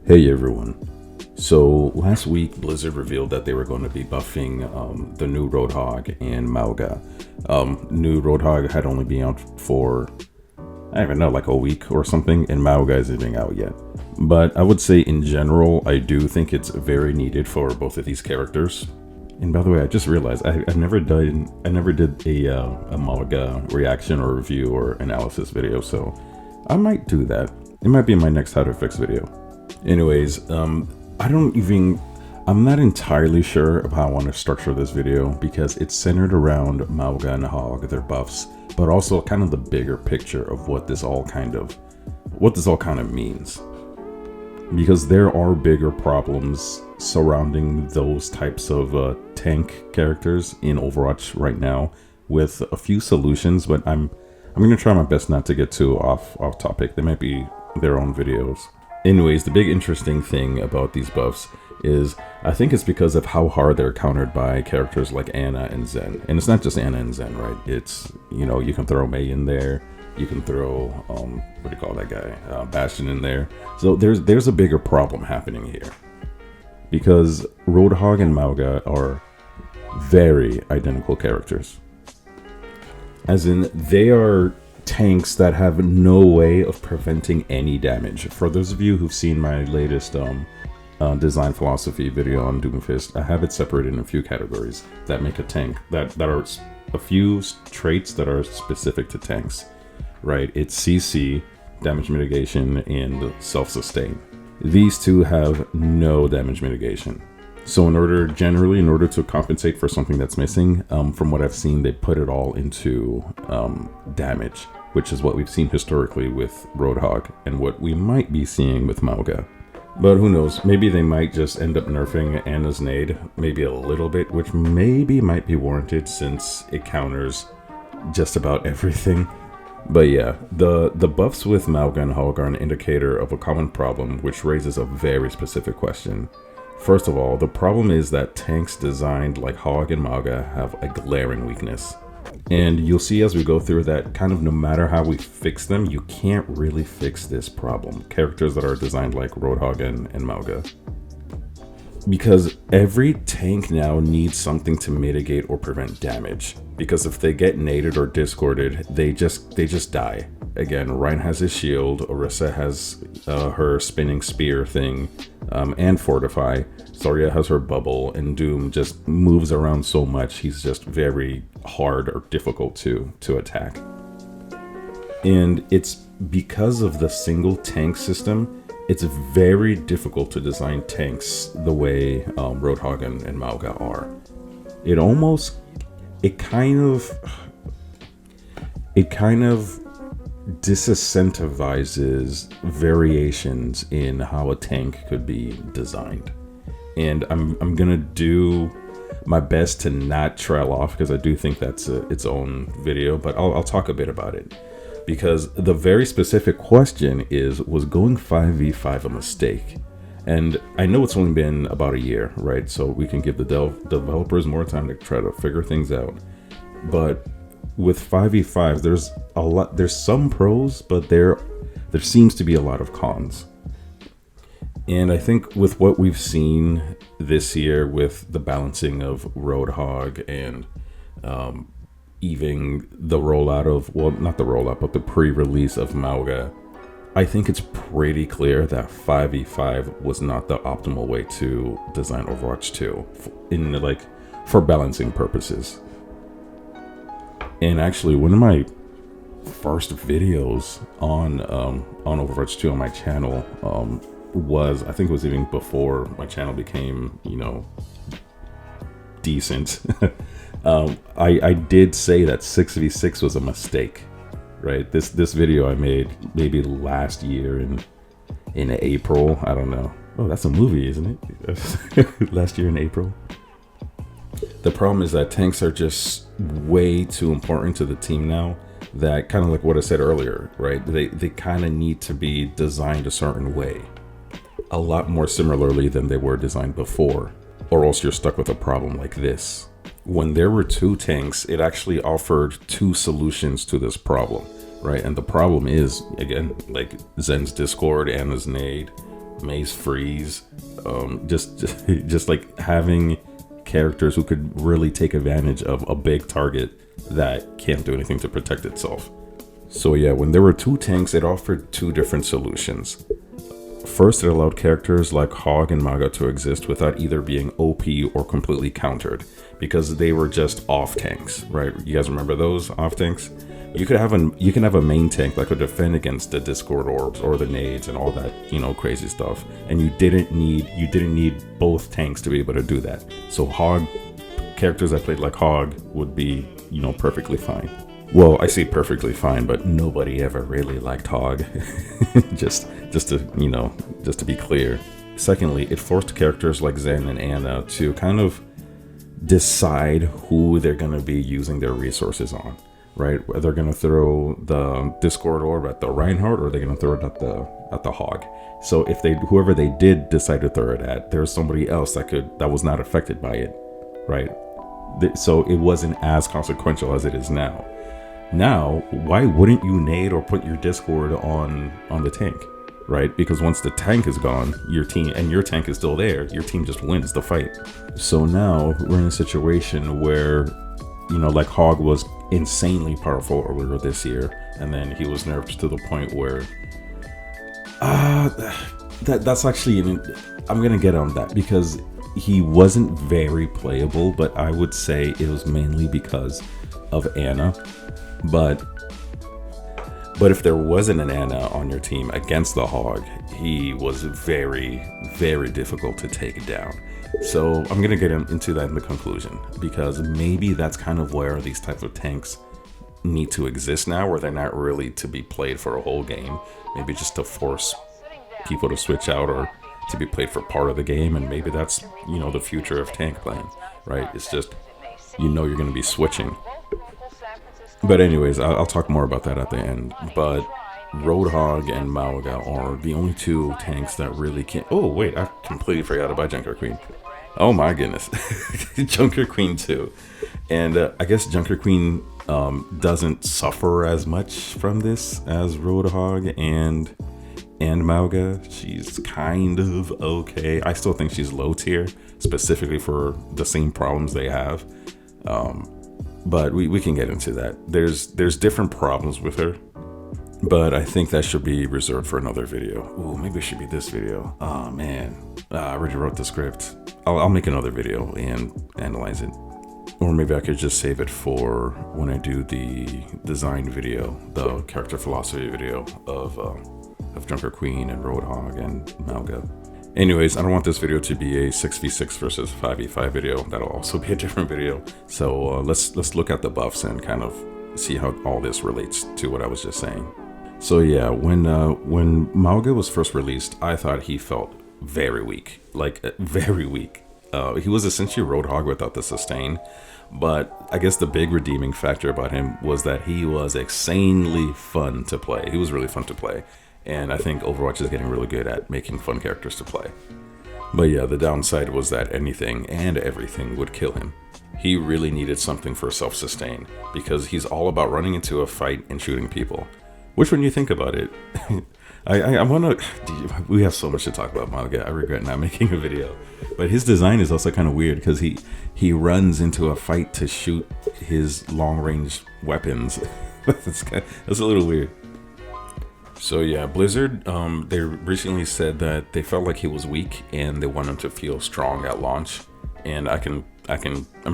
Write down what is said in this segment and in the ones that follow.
Hey everyone. So last week Blizzard revealed that they were going to be buffing the new Roadhog and Mauga. New Roadhog had only been out for, I don't even know, like a week or something, and Mauga isn't even out yet. But I would say in general, I do think it's very needed for both of these characters. And by the way, I just realized I never did a Mauga reaction or review or analysis video, so I might do that. It might be in my next how to fix video. Anyways, I'm not entirely sure of how I want to structure this video because it's centered around Mauga and Hog, their buffs, but also kind of the bigger picture of what this all kind of means. Because there are bigger problems surrounding those types of tank characters in Overwatch right now, with a few solutions, but I'm gonna try my best not to get too off topic. They might be their own videos. Anyways, the big interesting thing about these buffs is I think it's because of how hard they're countered by characters like Ana and Zen. And it's not just Ana and Zen, right? It's, you can throw Mei in there. You can throw, what do you call that guy? Bastion in there. So there's a bigger problem happening here. Because Roadhog and Mauga are very identical characters. As in, they are tanks that have no way of preventing any damage. For those of you who've seen my latest design philosophy video on Doomfist, I have it separated in a few categories that make a tank, that are a few traits that are specific to tanks, right? It's CC, damage mitigation, and self-sustain. These two have no damage mitigation. So in order to compensate for something that's missing, from what I've seen, they put it all into damage, which is what we've seen historically with Roadhog and what we might be seeing with Mauga. But who knows, maybe they might just end up nerfing Ana's nade, maybe a little bit, which maybe might be warranted since it counters just about everything. But yeah, the buffs with Mauga and Hog are an indicator of a common problem, which raises a very specific question. First of all, the problem is that tanks designed like Hog and Mauga have a glaring weakness. And you'll see as we go through that kind of no matter how we fix them, you can't really fix this problem. Characters that are designed like Roadhog and Mauga. Because every tank now needs something to mitigate or prevent damage. Because if they get naded or discorded, they just die. Again, Ryan has his shield, Orisa has her spinning spear thing, and Fortify. Zarya has her bubble, and Doom just moves around so much, he's just very hard or difficult to attack. And it's because of the single tank system, it's very difficult to design tanks the way Roadhog and Mauga are. It kind of disincentivizes variations in how a tank could be designed. And I'm gonna do my best to not trail off because I do think that's its own video, but I'll talk a bit about it. Because the very specific question is, was going 5v5 a mistake? And I know it's only been about a year, right? So we can give the developers more time to try to figure things out. But with 5v5, there's some pros, but there seems to be a lot of cons. And I think with what we've seen this year with the balancing of Roadhog and even the rollout of, well, not the rollout, but the pre-release of Mauga, I think it's pretty clear that 5v5 was not the optimal way to design Overwatch 2 for balancing purposes. And actually, one of my first videos on Overwatch 2 on my channel I think it was even before my channel became, decent. I did say that 6v6 was a mistake, right? This video I made maybe last year in April. I don't know. Oh, that's a movie, isn't it? Last year in April. The problem is that tanks are just way too important to the team now. That kind of like what I said earlier, right? They kind of need to be designed a certain way. A lot more similarly than they were designed before, or else you're stuck with a problem like this. When there were two tanks, it actually offered two solutions to this problem, right? And the problem is, again, like Zen's Discord, Ana's Nade, Maze Freeze, just like having characters who could really take advantage of a big target that can't do anything to protect itself. So yeah, when there were 2 tanks, it offered 2 different solutions. First, it allowed characters like Hog and Mauga to exist without either being OP or completely countered, because they were just off tanks, right? You guys remember those off tanks? You can have a main tank that could defend against the Discord orbs or the nades and all that, crazy stuff, and you didn't need both tanks to be able to do that. So characters that played like Hog would be, perfectly fine. Well, I say perfectly fine, but nobody ever really liked Hog. just to be clear. Secondly, it forced characters like Zen and Anna to kind of decide who they're going to be using their resources on, right? They're going to throw the Discord orb at the Reinhardt, or they're going to throw it at the Hog. So if whoever they did decide to throw it at, there's somebody else that was not affected by it, right? So it wasn't as consequential as it is now. Now, why wouldn't you nade or put your Discord on the tank, right? Because once the tank is gone, your tank is still there, your team just wins the fight. So now we're in a situation where, like Hog was insanely powerful earlier this year, and then he was nerfed to the point where that's actually I'm gonna get on that, because he wasn't very playable, but I would say it was mainly because of Anna. But if there wasn't an Anna on your team against the Hog, he was very, very difficult to take down. So I'm going to get into that in the conclusion, because maybe that's kind of where these types of tanks need to exist now, where they're not really to be played for a whole game, maybe just to force people to switch out or to be played for part of the game. And maybe that's, the future of tank playing, right? It's just, you're going to be switching. But anyways, I'll talk more about that at the end. But Roadhog and Mauga are the only 2 tanks that really can't... Oh, wait, I completely forgot about Junker Queen. Oh my goodness. Junker Queen too. And I guess Junker Queen doesn't suffer as much from this as Roadhog and Mauga. She's kind of okay. I still think she's low tier, specifically for the same problems they have. But we can get into that. There's different problems with her, but I think that should be reserved for another video. Ooh, maybe it should be this video. Oh man, I already wrote the script. I'll make another video and analyze it. Or maybe I could just save it for when I do the design video, the character philosophy video of Junker Queen and Roadhog and Mauga. Anyways, I don't want this video to be a 6v6 versus 5v5 video. That'll also be a different video. So let's look at the buffs and kind of see how all this relates to what I was just saying. So yeah, when Mauga was first released, I thought he felt very weak, like very weak. He was essentially Roadhog without the sustain, but I guess the big redeeming factor about him was that he was insanely fun to play. He was really fun to play. And I think Overwatch is getting really good at making fun characters to play. But yeah, the downside was that anything and everything would kill him. He really needed something for self-sustain, because he's all about running into a fight and shooting people. Which, when you think about it, I want to... We have so much to talk about Mauga. I regret not making a video. But his design is also kind of weird, because he runs into a fight to shoot his long-range weapons. That's a little weird. So yeah, Blizzard, they recently said that they felt like he was weak and they want him to feel strong at launch. And I'm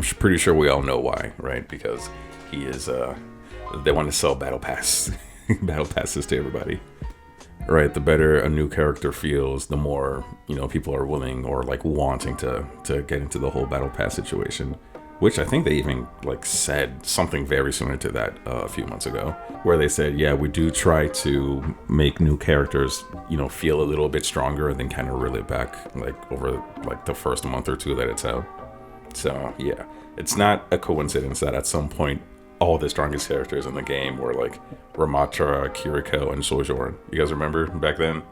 pretty sure we all know why, right? Because he is, they want to sell battle passes to everybody. Right, the better a new character feels, the more, people are willing or like wanting to get into the whole battle pass situation. Which I think they even said something very similar to that a few months ago, where they said, yeah, we do try to make new characters, feel a little bit stronger and then kind of reel it back over the first month or 2 that it's out. So yeah, it's not a coincidence that at some point all the strongest characters in the game were Ramatra, Kiriko, and Sojourn. You guys remember back then?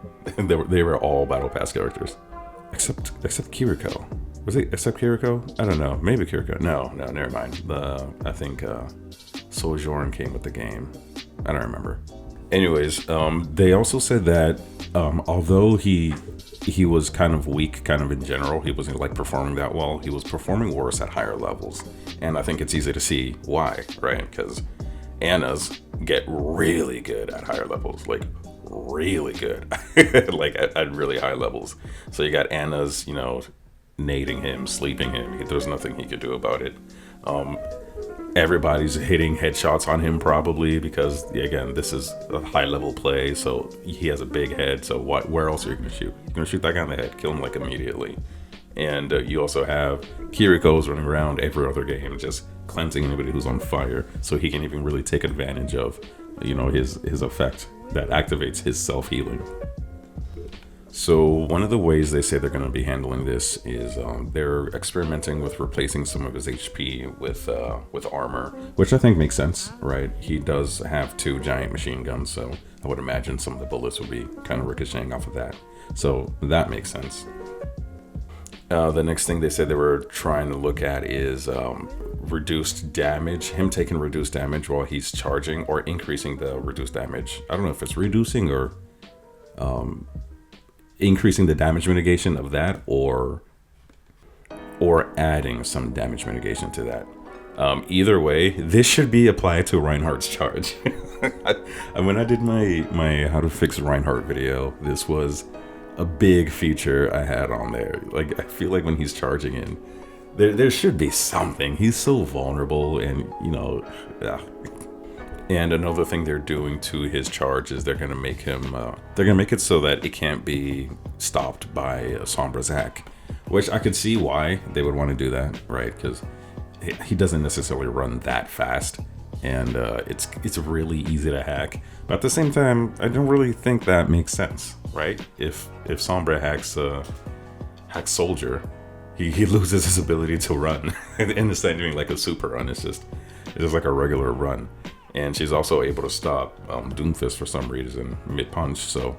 they were all battle pass characters, except Kiriko. Was it except Kiriko? I don't know. Maybe Kiriko. No, never mind. I think Sojourn came with the game. I don't remember. Anyways, they also said that although he was kind of weak, kind of in general, he wasn't like performing that well. He was performing worse at higher levels, and I think it's easy to see why, right? Because Annas get really good at higher levels, like really good, like at really high levels. So you got Anna's, nading him, sleeping him. There's nothing he could do about it. Everybody's hitting headshots on him probably because, again, this is a high level play, so he has a big head. So where else are you going to shoot? You're going to shoot that guy in the head, kill him like immediately. And you also have Kiriko's running around every other game, just cleansing anybody who's on fire, so he can even really take advantage of, his effect that activates his self-healing. So one of the ways they say they're going to be handling this is they're experimenting with replacing some of his HP with armor, which I think makes sense, right? He does have 2 giant machine guns, so I would imagine some of the bullets would be kind of ricocheting off of that. So that makes sense. The next thing they said they were trying to look at is reduced damage, him taking reduced damage while he's charging, or increasing the reduced damage. I don't know if it's reducing or increasing the damage mitigation of that, or adding some damage mitigation to that. Either way, this should be applied to Reinhardt's charge. When I did my how to fix Reinhardt video, this was a big feature I had on there. Like, I feel like when he's charging in, there should be something. He's so vulnerable, and yeah. And another thing they're doing to his charge is they're gonna make it so that it can't be stopped by Sombra's hack, which I could see why they would want to do that, right? Because he doesn't necessarily run that fast, and it's really easy to hack. But at the same time, I don't really think that makes sense, right? If Sombra hacks Soldier, he loses his ability to run, and it's not doing like a super run. It's just like a regular run. And she's also able to stop Doomfist for some reason mid-punch, so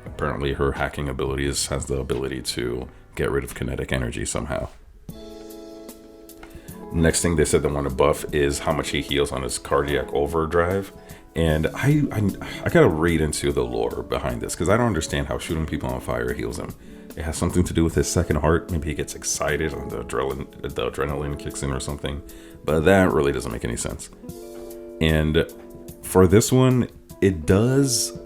apparently her hacking abilities has the ability to get rid of kinetic energy somehow. Next thing they said they want to buff is how much he heals on his cardiac overdrive. And I gotta read into the lore behind this, because I don't understand how shooting people on fire heals him. It has something to do with his second heart. Maybe he gets excited and the adrenaline kicks in or something, but that really doesn't make any sense. And for this one, it does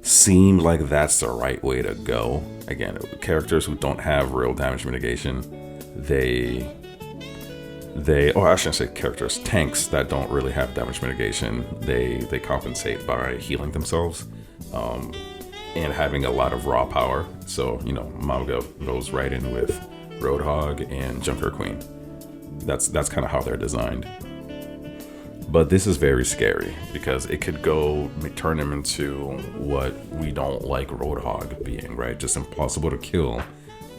seem like that's the right way to go. Again, characters who don't have real damage mitigation, I shouldn't say characters, tanks that don't really have damage mitigation, they compensate by healing themselves and having a lot of raw power. So, Mauga goes right in with Roadhog and Junker Queen. That's kind of how they're designed. But this is very scary because it could turn him into what we don't like Roadhog being, right? Just impossible to kill,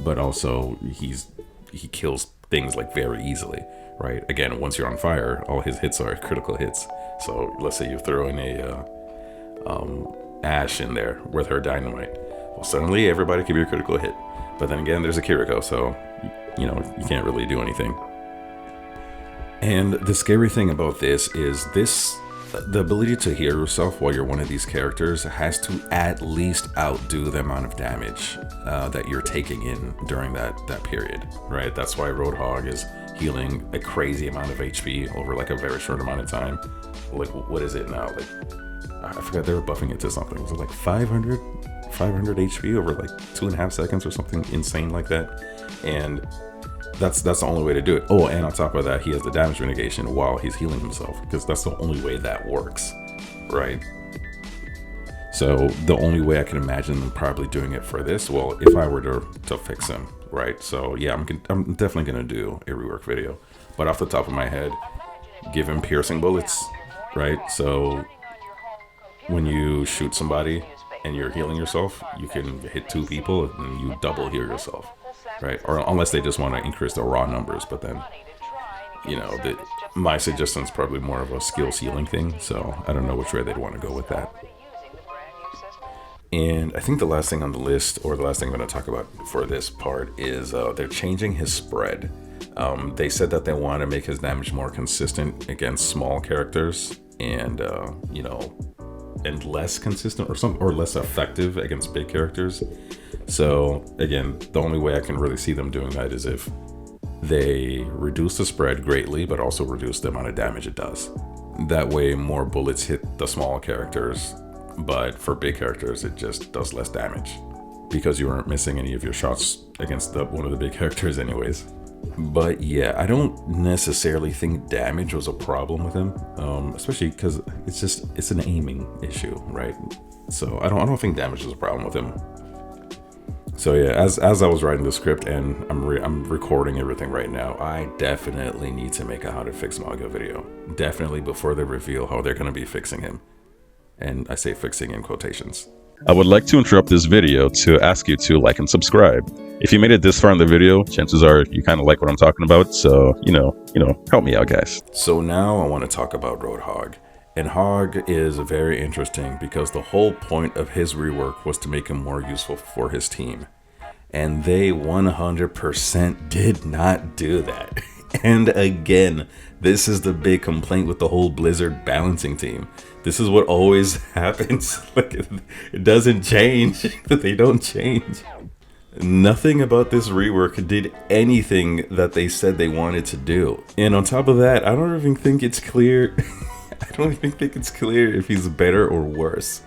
but also he kills things like very easily, right? Again, once you're on fire, all his hits are critical hits. So let's say you throw in a Ash in there with her dynamite. Well, suddenly everybody can be a critical hit. But then again, there's a Kiriko, so you can't really do anything. And the scary thing about this is the ability to heal yourself while you're one of these characters has to at least outdo the amount of damage that you're taking in during that period, right? That's why Roadhog is healing a crazy amount of HP over like a very short amount of time. Like, what is it now? Like, I forgot they were buffing it to something. Was it like 500 HP over like 2.5 seconds or something insane like that? And that's the only way to do it. Oh, and on top of that, he has the damage mitigation while he's healing himself, because that's the only way that works, right? So the only way I can imagine them probably doing it for this, well, if I were to fix him, right? So yeah, I'm definitely gonna do a rework video, but off the top of my head, give him piercing bullets, right? So when you shoot somebody and you're healing yourself, you can hit 2 people and you double heal yourself, right? Or unless they just want to increase the raw numbers, but then, my suggestion is probably more of a skill ceiling thing, so I don't know which way they'd want to go with that. And I think the last thing on the list, or the last thing I'm going to talk about for this part, is they're changing his spread. They said that they want to make his damage more consistent against small characters, and and less consistent or less effective against big characters. So again, the only way I can really see them doing that is if they reduce the spread greatly, but also reduce the amount of damage it does. That way more bullets hit the small characters, but for big characters it just does less damage because you weren't missing any of your shots against one of the big characters anyways. But yeah, I don't necessarily think damage was a problem with him, especially because it's an aiming issue, right? So I don't think damage was a problem with him. So yeah, as I was writing the script and I'm recording everything right now, I definitely need to make a how to fix Mauga video. Definitely before they reveal how they're going to be fixing him. And I say fixing in quotations. I would like to interrupt this video to ask you to like and subscribe. If you made it this far in the video, chances are you kind of like what I'm talking about. So, help me out, guys. So now I want to talk about Roadhog. And Hog is very interesting because the whole point of his rework was to make him more useful for his team. And they 100% did not do that. And again, this is the big complaint with the whole Blizzard balancing team. This is what always happens. Like, it doesn't change. They don't change. Nothing about this rework did anything that they said they wanted to do. And on top of that, I don't even think it's clear. I don't even think it's clear if he's better or worse,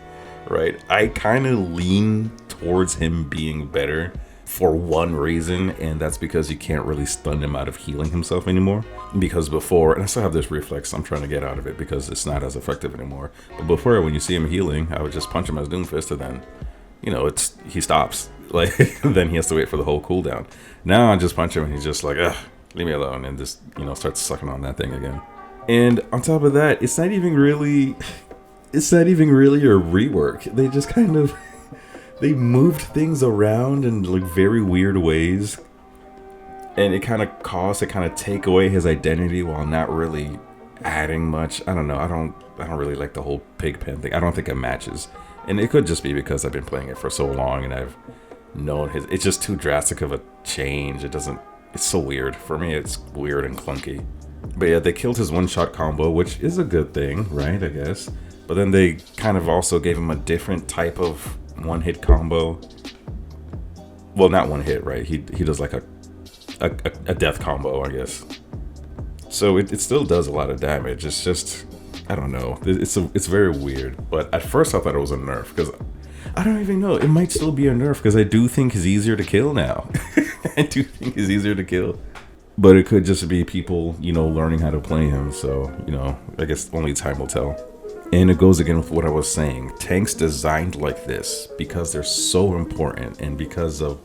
right? I kind of lean towards him being better for one reason, and that's because you can't really stun him out of healing himself anymore. Because before, and I still have this reflex, I'm trying to get out of it because it's not as effective anymore. But before, when you see him healing, I would just punch him as Doomfist, and then, he stops. Like, then he has to wait for the whole cooldown. Now I just punch him, and he's just like, ugh, leave me alone, and just, starts sucking on that thing again. And on top of that, it's not even really a rework. They just kind of, they moved things around in like very weird ways. And it kind of caused to kind of take away his identity while not really adding much. I don't know. I don't really like the whole pig pen thing. I don't think it matches. And it could just be because I've been playing it for so long and I've known it's just too drastic of a change. It's so weird. For me, it's weird and clunky. But yeah, they killed his one-shot combo, which is a good thing, right, I guess. But then they kind of also gave him a different type of one-hit combo. Well, not one hit, right? He does like a death combo, I guess. So it still does a lot of damage. It's just, I don't know. It's very weird. But at first I thought it was a nerf, because I don't even know. It might still be a nerf, because I do think he's easier to kill now. I do think he's easier to kill. But it could just be people, learning how to play him. So, I guess only time will tell. And it goes again with what I was saying. Tanks designed like this, because they're so important, and because of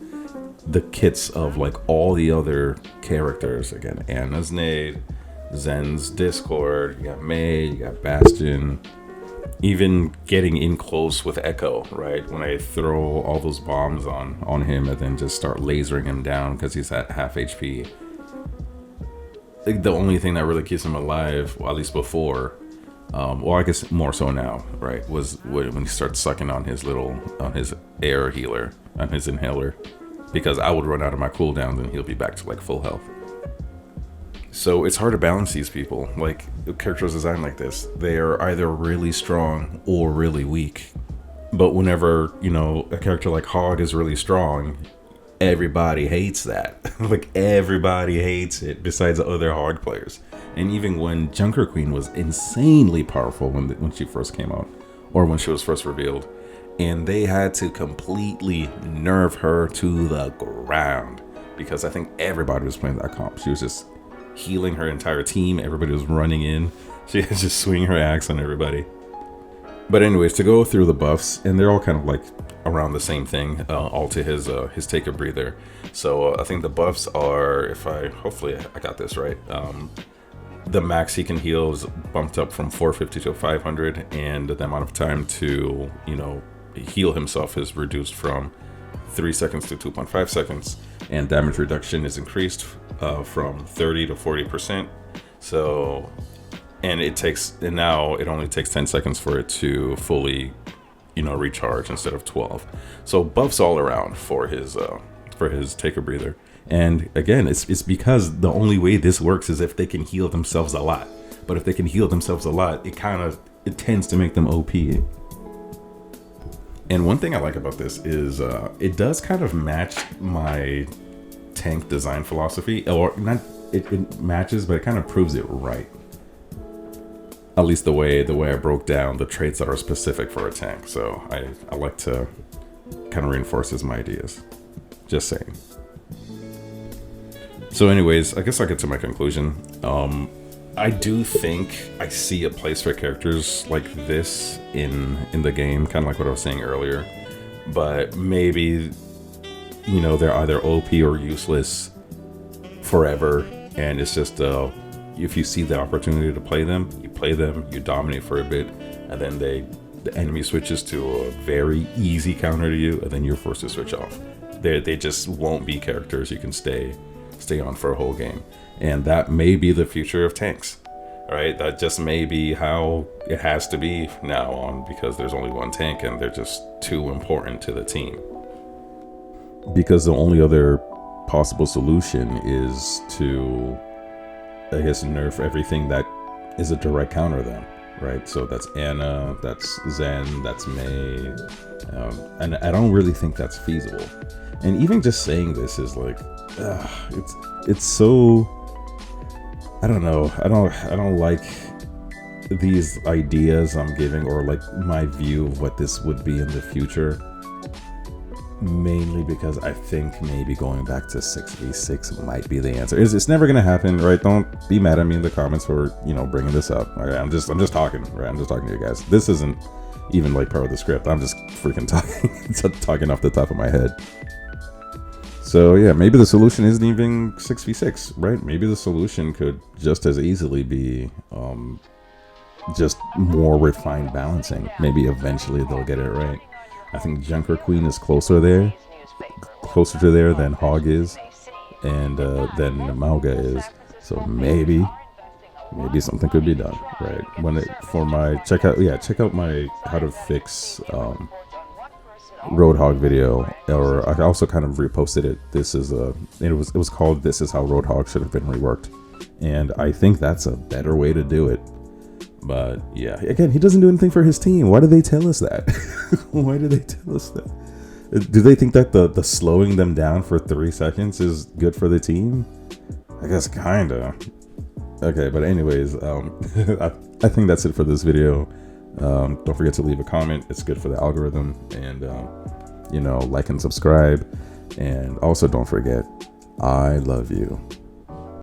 the kits of like all the other characters. Again, Anna's Nade, Zen's Discord, you got Mei, you got Bastion. Even getting in close with Echo, right? When I throw all those bombs on him and then just start lasering him down because he's at half HP. The only thing that really keeps him alive, well, at least before, well, I guess more so now, right, was when he starts sucking on his air healer, on his inhaler, because I would run out of my cooldowns and he'll be back to like full health. So it's hard to balance these people. Like, characters designed like this, they are either really strong or really weak. But whenever, a character like Hog is really strong, everybody hates that. Like, everybody hates it besides the other Hog players. And even when Junker Queen was insanely powerful when she first came out, or when she was first revealed, and they had to completely nerf her to the ground because I think everybody was playing that comp. She was just healing her entire team. Everybody was running in. She was just swinging her axe on everybody. But anyways, to go through the buffs, and they're all kind of like around the same thing, all to his take a breather. So I think the buffs are, hopefully I got this right. The max he can heal is bumped up from 450 to 500, and the amount of time to heal himself is reduced from 3 seconds to 2.5 seconds, and damage reduction is increased from 30 to 40%. So, and now it only takes 10 seconds for it to fully recharge instead of 12. So buffs all around for his take a breather. And again, it's because the only way this works is if they can heal themselves a lot. But if they can heal themselves a lot, it tends to make them OP. And one thing I like about this is it does kind of match my tank design philosophy, or not. It matches, but it kind of proves it right. At least the way I broke down the traits that are specific for a tank. So I like to kind of reinforces my ideas. Just saying. So anyways, I guess I'll get to my conclusion. I do think I see a place for characters like this in the game, kind of like what I was saying earlier. But maybe, you know, they're either OP or useless forever, and it's just if you see the opportunity to play them, you dominate for a bit, and then the enemy switches to a very easy counter to you, and then you're forced to switch off. They just won't be characters you can stay on for a whole game. And that may be the future of tanks, right? That just may be how it has to be now on, because there's only one tank and they're just too important to the team. Because the only other possible solution is to, I guess, nerf everything that is a direct counter to them, right? So that's Anna, that's Zen, that's Mei, and I don't really think that's feasible. And even just saying this is like, it's so, I don't know. I don't like these ideas I'm giving, or like my view of what this would be in the future. Mainly because I think maybe going back to 6v6 might be the answer. It's never gonna happen, right? Don't be mad at me in the comments for, you know, bringing this up. Okay, I'm just talking, right? I'm just talking to you guys. This isn't even like part of the script. I'm just freaking talking off the top of my head. So yeah, maybe the solution isn't even 6v6, right? Maybe the solution could just as easily be just more refined balancing. Maybe eventually they'll get it right. I think Junker Queen is closer to there than Hog is, and than Mauga is. So maybe something could be done, right? Check out my how to fix Roadhog video, or I also kind of reposted it. It was called "This is how Roadhog should have been reworked," and I think that's a better way to do it. But yeah, again, he doesn't do anything for his team. Why do they tell us that? Why do they tell us that? Do they think that the slowing them down for 3 seconds is good for the team? I guess kinda. Okay, but anyways, I think that's it for this video. Don't forget to leave a comment. It's good for the algorithm, and you know, like and subscribe. And also don't forget, I love you.